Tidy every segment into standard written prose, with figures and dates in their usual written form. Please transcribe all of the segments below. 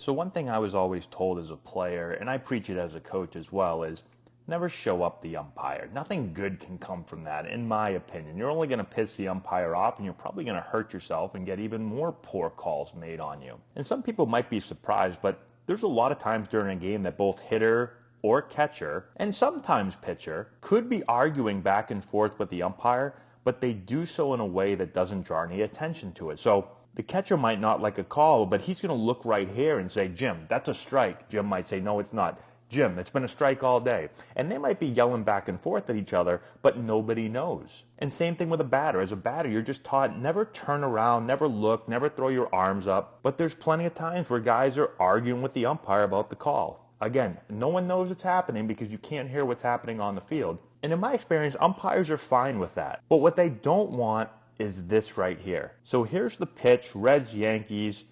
So one thing I was always told as a player, and I preach it as a coach as well, is never show up the umpire. Nothing good can come from that, in my opinion. You're only going to piss the umpire off, and you're probably going to hurt yourself and get even more poor calls made on you. And some people might be surprised, but there's a lot of times during a game that both hitter or catcher, and sometimes pitcher, could be arguing back and forth with the umpire, but they do so in a way that doesn't draw any attention to it. So the catcher might not like a call, but he's going to look right here and say, Jim, that's a strike. Jim might say, no, it's not. Jim, it's been a strike all day. And they might be yelling back and forth at each other, but nobody knows. And same thing with a batter. As a batter, you're just taught never turn around, never look, never throw your arms up. But there's plenty of times where guys are arguing with the umpire about the call. Again, no one knows what's happening because you can't hear what's happening on the field. And in my experience, umpires are fine with that. But what they don't want is this right here. So here's the pitch, Reds, Yankees.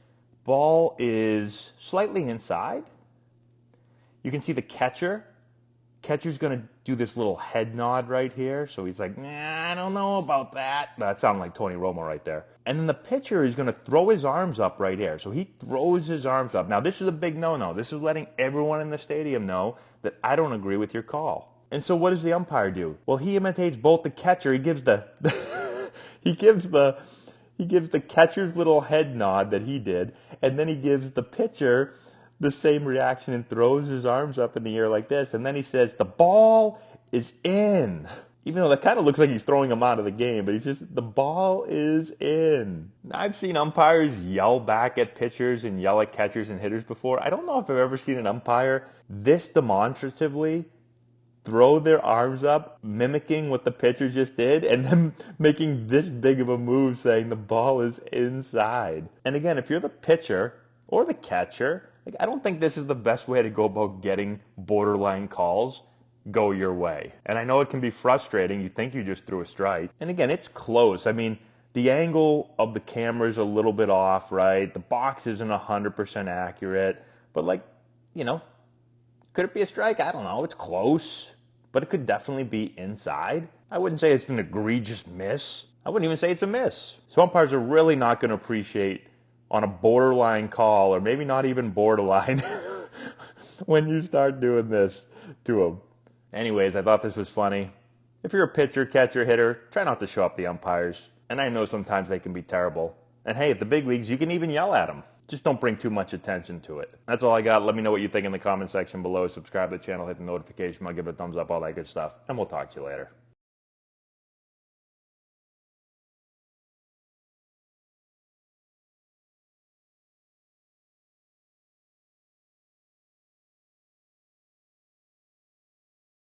Ball is slightly inside. You can see the catcher. Catcher's going to do this little head nod right here. So he's like, nah, I don't know about that. That sounded like Tony Romo right there. And then the pitcher is going to throw his arms up right here. So he throws his arms up. Now, this is a big no-no. This is letting everyone in the stadium know that I don't agree with your call. And so what does the umpire do? Well, he imitates both the catcher. He gives the he gives the catcher's little head nod that he did, and then he gives the pitcher the same reaction and throws his arms up in the air like this, and then he says, the ball is in. Even though that kind of looks like he's throwing him out of the game, but he's just, the ball is in. I've seen umpires yell back at pitchers and yell at catchers and hitters before. I don't know if I've ever seen an umpire this demonstratively throw their arms up, mimicking what the pitcher just did, and then making this big of a move saying the ball is inside. And again, if you're the pitcher or the catcher, I don't think this is the best way to go about getting borderline calls go your way. And I know it can be frustrating. You think you just threw a strike. And again, it's close. I mean, the angle of the camera is a little bit off, right? The box isn't 100% accurate. But could it be a strike? I don't know. It's close. But it could definitely be inside. I wouldn't say it's an egregious miss. I wouldn't even say it's a miss. So umpires are really not going to appreciate on a borderline call, or maybe not even borderline, when you start doing this to them. Anyways, I thought this was funny. If you're a pitcher, catcher, hitter, try not to show up the umpires. And I know sometimes they can be terrible. And hey, at the big leagues, you can even yell at them. Just don't bring too much attention to it. That's all I got. Let me know what you think in the comment section below. Subscribe to the channel, hit the notification bell, give it a thumbs up, all that good stuff. And we'll talk to you later.